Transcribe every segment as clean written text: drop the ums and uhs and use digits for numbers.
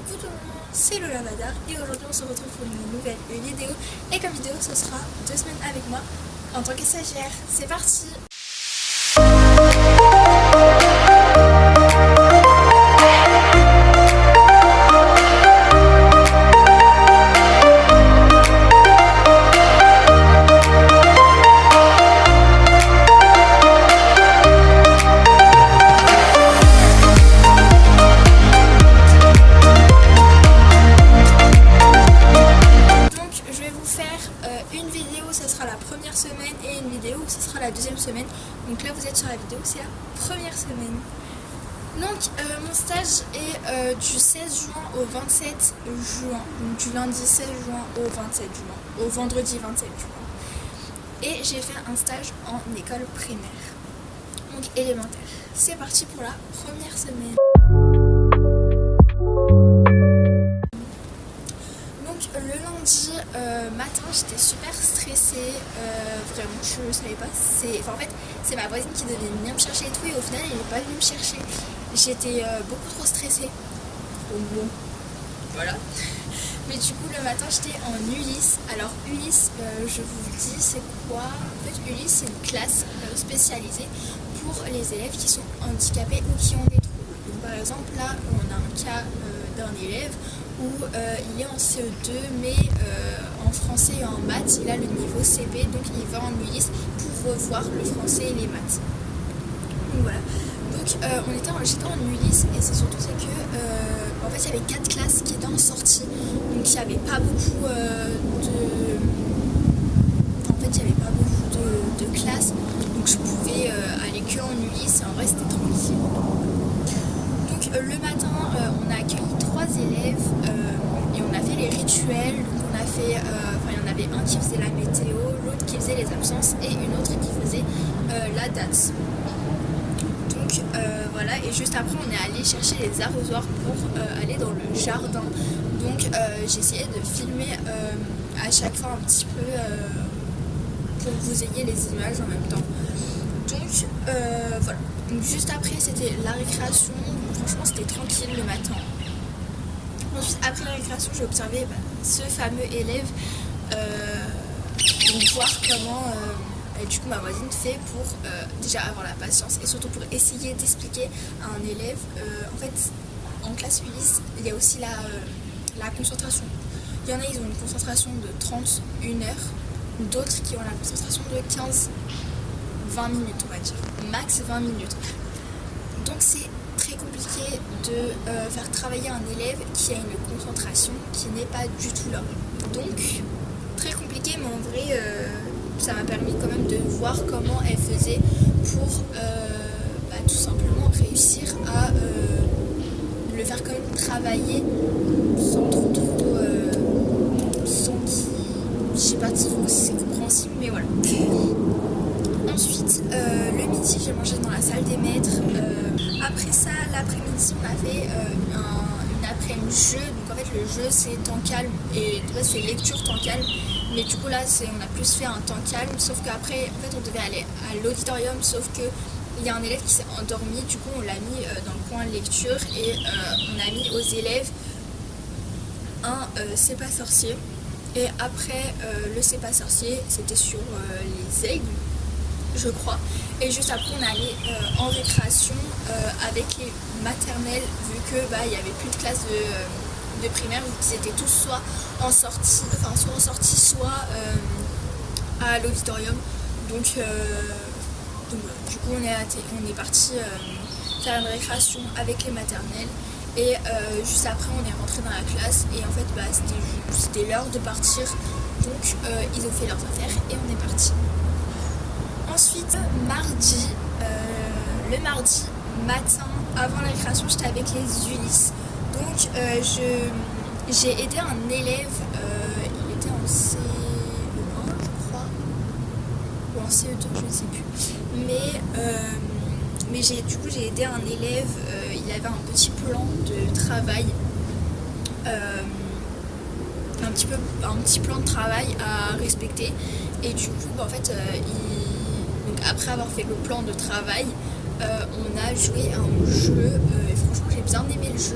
Coucou tout le monde, c'est Lola Badar et aujourd'hui on se retrouve pour une nouvelle vidéo. Et comme vidéo ce sera 2 semaines avec moi en tant que stagiaire. C'est parti! Une vidéo ce sera la première semaine et une vidéo ce sera la deuxième semaine. Donc là vous êtes sur la vidéo, c'est la première semaine. Donc mon stage est du 16 juin au 27 juin, donc du lundi 16 juin au 27 juin, au vendredi 27 juin. Et j'ai fait un stage en école primaire, donc élémentaire. C'est parti pour la première semaine. Le lundi matin, j'étais super stressée, vraiment je savais pas, en fait c'est ma voisine qui devait venir me chercher et tout, et au final elle n'est pas venue me chercher. J'étais beaucoup trop stressée, donc bon, voilà. Mais du coup le matin j'étais en Ulysse. Alors Ulysse, je vous le dis, c'est quoi? En fait Ulysse c'est une classe spécialisée pour les élèves qui sont handicapés ou qui ont des troubles. Donc par exemple là on a un cas d'un élève où il est en CE2 mais en français et en maths il a le niveau CP, donc il va en Ulysse pour revoir le français et les maths. Donc voilà, donc j'étais en Ulysse et c'est surtout que en fait il y avait 4 classes qui étaient en sortie, donc il n'y avait pas beaucoup de classes, donc je pouvais aller que en Ulysse et en vrai c'était tranquille. Donc le matin on a accueilli 3 élèves et on a fait les rituels. Donc on a fait, il y en avait un qui faisait la météo, l'autre qui faisait les absences et une autre qui faisait la date. Donc voilà, et juste après on est allé chercher les arrosoirs pour aller dans le jardin. Donc j'ai essayé de filmer à chaque fois un petit peu pour que vous ayez les images en même temps. Donc voilà, donc juste après c'était la récréation. Franchement c'était tranquille le matin. Ensuite après la récréation j'ai observé ce fameux élève, donc voir comment du coup ma voisine fait pour déjà avoir la patience et surtout pour essayer d'expliquer à un élève. En fait en classe Ulysse il y a aussi la concentration. Il y en a ils ont une concentration de 30, 1 heure, d'autres qui ont la concentration de 15-20 minutes, on va dire, max 20 minutes. Donc c'est très compliqué de faire travailler un élève qui a une concentration qui n'est pas du tout là. Donc très compliqué, mais en vrai ça m'a permis quand même de voir comment elle faisait pour tout simplement réussir à le faire quand même travailler sans sans qu'il, je sais pas trop si c'est compréhensible, mais voilà. Ensuite, le midi, j'ai mangé dans la salle des maîtres. Après ça, l'après-midi, on a fait une après-midi jeu. Donc en fait, le jeu, c'est temps calme et là, c'est lecture temps calme. Mais du coup, là, on a plus fait un temps calme. Sauf qu'après, en fait, on devait aller à l'auditorium. Sauf que il y a un élève qui s'est endormi. Du coup, on l'a mis dans le coin lecture et on a mis aux élèves un C'est pas sorcier. Et après, le C'est pas sorcier, c'était sur les aigles, je crois. Et juste après on est allé en récréation avec les maternelles, vu que il n'y avait plus de classe de primaire, vu qu'ils étaient tous soit en sortie, soit à l'auditorium. Donc du coup on est parti faire une récréation avec les maternelles. Et juste après on est rentré dans la classe et en fait c'était l'heure de partir. Donc ils ont fait leurs affaires et on est parti. Ensuite, le mardi matin, avant la récréation, j'étais avec les Ulysse. Donc, j'ai aidé un élève, il était en CE1, je crois, ou en CE2, je ne sais plus. Mais j'ai aidé un élève, il avait un petit plan de travail, un petit plan de travail à respecter. Et du coup, en fait, donc après avoir fait le plan de travail, on a joué à un jeu et franchement j'ai bien aimé le jeu.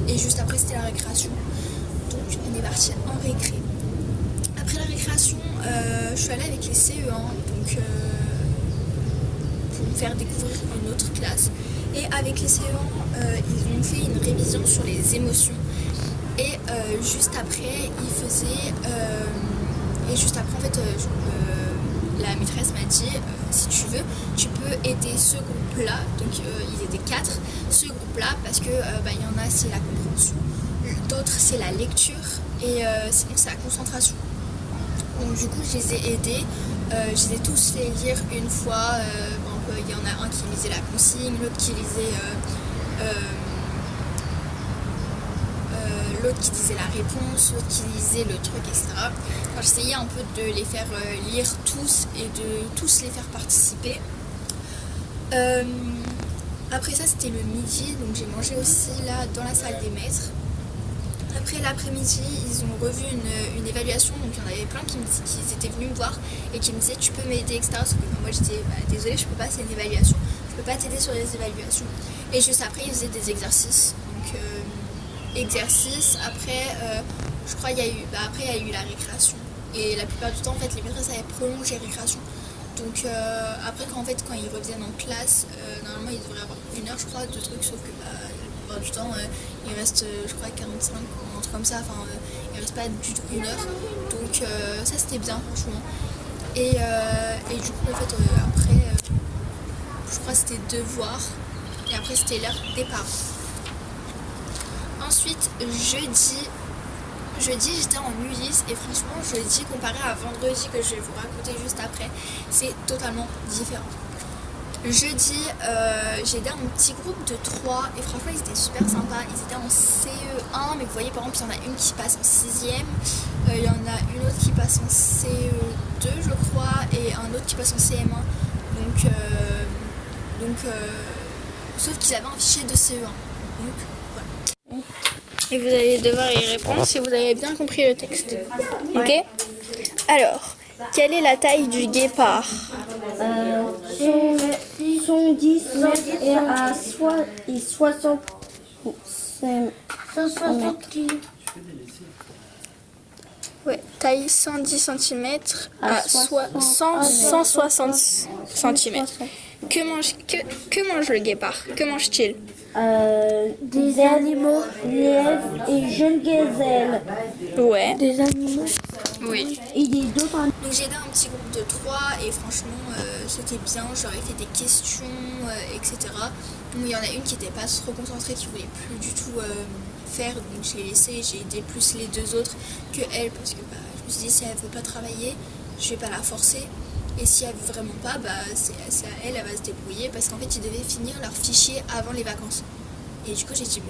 Et juste après c'était la récréation. Donc on est parti en récré. Après la récréation, je suis allée avec les CE1 donc, pour me faire découvrir une autre classe. Et avec les CE1, ils ont fait une révision sur les émotions. Et juste après, ils faisaient... et juste après, en fait, la maîtresse m'a dit, si tu veux, tu peux aider ce groupe-là. Donc ils étaient 4, ce groupe-là, parce que il y en a, c'est la compréhension, d'autres, c'est la lecture, et sinon, c'est la concentration. Donc du coup, je les ai aidés. Je les ai tous fait lire une fois. Il y en a un qui lisait la consigne, l'autre qui lisait... l'autre qui disait la réponse, l'autre qui lisait le truc, etc. Enfin, j'essayais un peu de les faire lire tous et de tous les faire participer. Après ça, c'était le midi, donc j'ai mangé aussi là dans la salle des maîtres. Après l'après-midi, ils ont revu une évaluation, donc il y en avait plein qui étaient venus me voir et qui me disaient tu peux m'aider, etc. Sauf que moi je disais désolé, je peux pas, c'est une évaluation, je peux pas t'aider sur les évaluations. Et juste après, ils faisaient des exercices. Donc exercices, après je crois il y a eu après il y a eu la récréation. Et la plupart du temps, en fait, les maîtresses avaient prolongé les récréations. Donc après quand ils reviennent en classe, normalement ils devraient avoir 1 heure je crois de trucs, sauf que du temps il reste je crois 45 ou un truc comme ça, enfin il reste pas du tout 1 heure, donc ça c'était bien franchement. Et du coup en fait après je crois que c'était devoir et après c'était l'heure des parents. Ensuite jeudi j'étais en Ulysse et franchement jeudi comparé à vendredi que je vais vous raconter juste après, c'est totalement différent. Jeudi, j'ai aidé un petit groupe de 3 et franchement ils étaient super sympas. Ils étaient en CE1, mais vous voyez par exemple il y en a une qui passe en 6ème, il y en a une autre qui passe en CE2 je crois et un autre qui passe en CM1. Donc sauf qu'ils avaient un fichier de CE1. Donc voilà. Et vous allez devoir y répondre si vous avez bien compris le texte. Ok. Alors, quelle est la taille du guépard? Son 10 et à 60 160 kg. Ouais, taille 110 cm à 160 cm. Que mange le guépard? Que mange-t-il? des animaux, lièvres et jeunes gazelles. Ouais. Des animaux. Oui. Et des d'autres animaux. Donc j'ai aidé un petit groupe de 3 et franchement c'était bien, j'aurais fait des questions, etc. Donc il y en a une qui n'était pas trop concentrée, qui voulait plus du tout faire, donc j'ai laissé, j'ai aidé plus les 2 autres que elle, parce que je me suis dit si elle veut pas travailler, je vais pas la forcer. Et si elle veut vraiment pas, c'est à elle, elle va se débrouiller, parce qu'en fait ils devaient finir leur fichier avant les vacances. Et du coup j'ai dit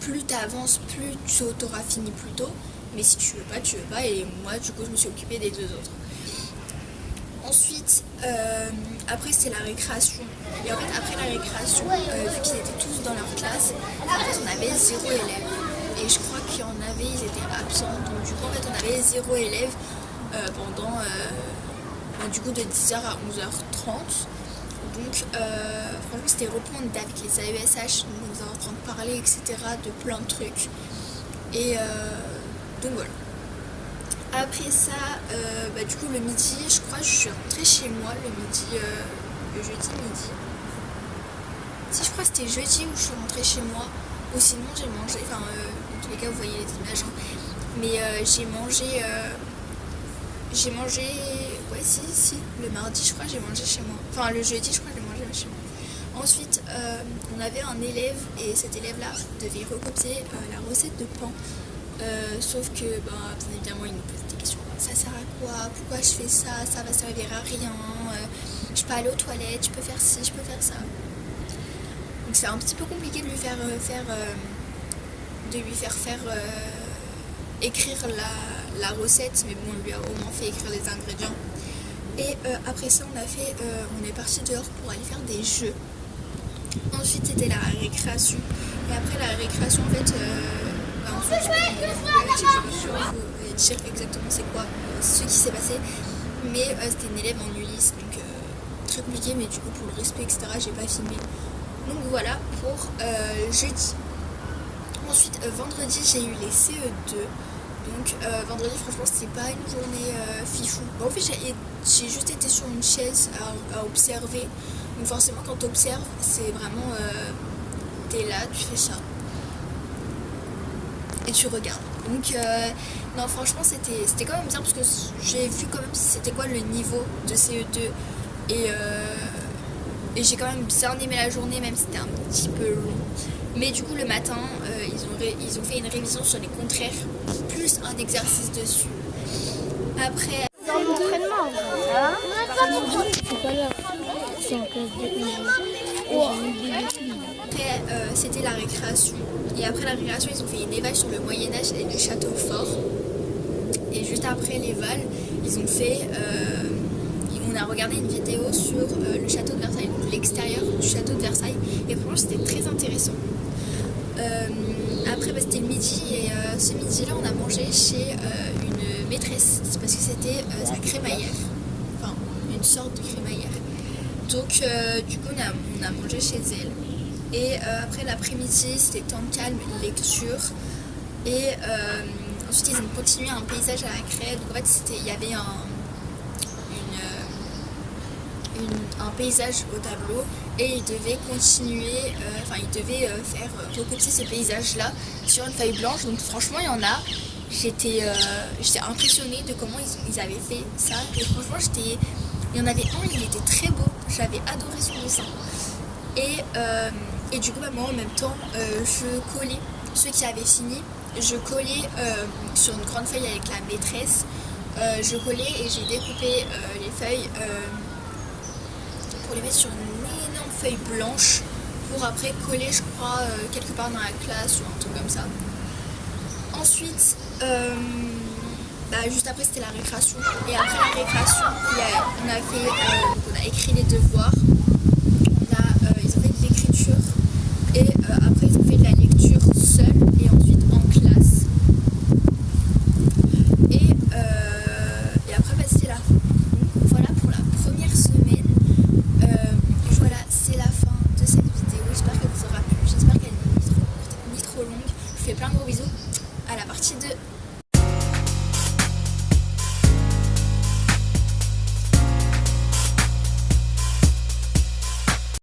plus t'avances, plus tu auras fini plus tôt. Mais si tu veux pas, tu veux pas. Et moi, du coup, je me suis occupée des 2 autres. Ensuite, après, c'est la récréation. Et en fait, après la récréation, vu qu'ils étaient tous dans leur classe, en fait, on avait 0 élève. Et je crois qu'il y en avait, ils étaient absents. Donc, du coup, en fait, on avait 0 élève pendant, du coup, de 10h à 11h30. Donc, franchement, c'était reprendre avec les AESH. Donc, on était en train de parler, etc., de plein de trucs. Et donc voilà. Après ça, du coup le midi, je crois que je suis rentrée chez moi le midi, le jeudi midi. Si je crois que c'était jeudi où je suis rentrée chez moi, ou sinon j'ai mangé, dans tous les cas vous voyez les images, hein. Mais j'ai mangé, ouais si, le mardi je crois que j'ai mangé chez moi. Enfin le jeudi je crois que j'ai mangé chez moi. Ensuite, on avait un élève et cet élève-là devait recopier la recette de pain. Sauf que, bien évidemment, il nous posait des questions. Ça sert à quoi? Pourquoi je fais ça? Ça va servir à rien. Je peux aller aux toilettes, je peux faire ci, je peux faire ça. Donc c'est un petit peu compliqué de lui faire écrire la recette, mais bon, on lui a au moins fait écrire les ingrédients. Et après ça, on est parti dehors pour aller faire des jeux. Ensuite, c'était la récréation. Et après la récréation, en fait, ensuite, je vais dire exactement c'est quoi ce qui s'est passé. Mais c'était une élève en Ulysse, donc très compliqué, mais du coup, pour le respect, etc., j'ai pas filmé. Donc voilà pour jeudi. Ensuite, vendredi, j'ai eu les CE2. Donc, vendredi, franchement, c'était pas une journée fichou. Bon, en fait, j'ai juste été sur une chaise à observer. Donc, forcément, quand tu observes, c'est vraiment. T'es là, tu fais ça. Et tu regardes. Donc, non, franchement, c'était quand même bien parce que j'ai vu quand même c'était quoi le niveau de CE2. Et j'ai quand même bien aimé la journée, même si c'était un petit peu long. Mais du coup, le matin, ils ont fait une révision sur les contraires, plus un exercice dessus. Après, Dans l'entraînement, c'est pas là. C'est en classe de c'était la récréation. Et après la récréation, ils ont fait une éval sur le Moyen-Âge et le château fort. Et juste après l'éval, ils ont fait... on a regardé une vidéo sur le château de Versailles, donc l'extérieur du château de Versailles. Et franchement, c'était très intéressant. Après, c'était le midi. Et ce midi-là, on a mangé chez une maîtresse. C'est parce que c'était sa crémaillère. Enfin, une sorte de crémaillère. Donc, du coup, on a mangé chez elle. Et après l'après-midi, c'était temps calme, lecture. Et ensuite, ils ont continué un paysage à la craie. Donc, en fait, il y avait un paysage au tableau. Et ils devaient continuer, ils devaient faire recopier ce paysage-là sur une feuille blanche. Donc, franchement, il y en a. J'étais impressionnée de comment ils avaient fait ça. Et franchement, il y en avait un, il était très beau. J'avais adoré son dessin. Et du coup, moi, en même temps, je collais ceux qui avaient fini. Je collais sur une grande feuille avec la maîtresse. Je collais et j'ai découpé les feuilles pour les mettre sur une énorme feuille blanche pour après coller, je crois, quelque part dans la classe ou un truc comme ça. Ensuite, juste après, c'était la récréation. Et après la récréation, on a écrit les devoirs. Ils ont fait de l'écriture. Et après, ils ont fait de la lecture seule et ensuite en classe. Et après, c'était la fin. Donc, voilà pour la première semaine. Voilà, c'est la fin de cette vidéo. J'espère qu'elle vous aura plu. J'espère qu'elle n'est ni trop courte ni trop longue. Je vous fais plein de gros bisous. À la partie 2.